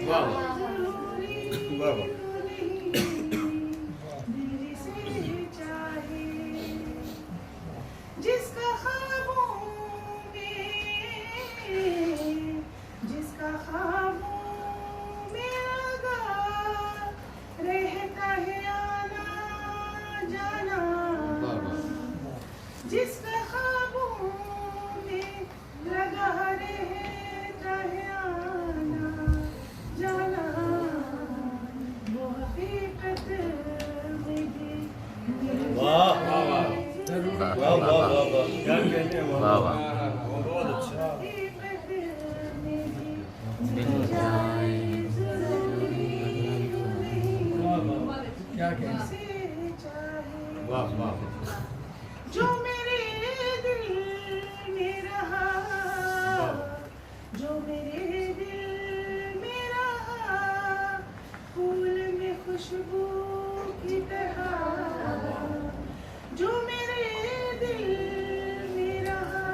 वाह वाह वाह। जिसका ख्वाबों में लगा रहता है आना जाना, जिसका ख्वाबों में लगा रहता है आना जाना, वो हकीकत में भी वाह वाह वाह वाह वाह वाह। क्या कहते हैं वाह वाह। बहुत अच्छा। क्या कहना। वाह वाह। जो मेरे दिल में रहा, जो मेरे दिल में रहा, फूल में खुशबू की तरह, जो मेरे दिल में रहा,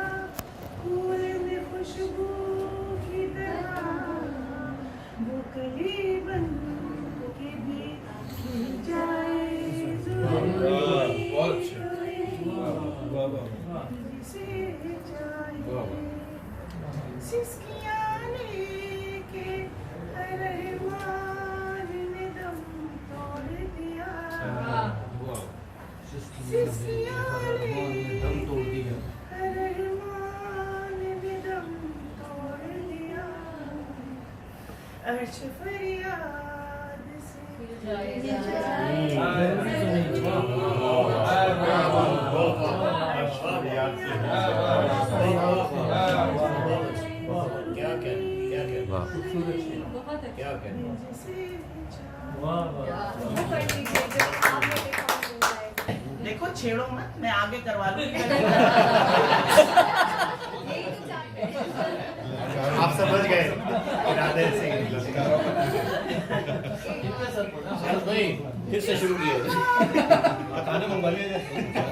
फूल में खुशबू की तरह, वो कली बन के भी खिल जाए बहुत अच्छा। वाह वाह से जाए। वाह वाह। सिसकियाँ लेके रहमान ने दम तोड़ दिया, सिसकियाँ लेके रहमान ने दम तोड़ दिया, अर्श फरियाद से क्या कहना वाह। क्या कहना। देखो छेड़ो मत, मैं आगे करवा लूंगी। आप समझ गए इरादे से। भाई फिर से शुरू किया। खाना मंगवा लिया।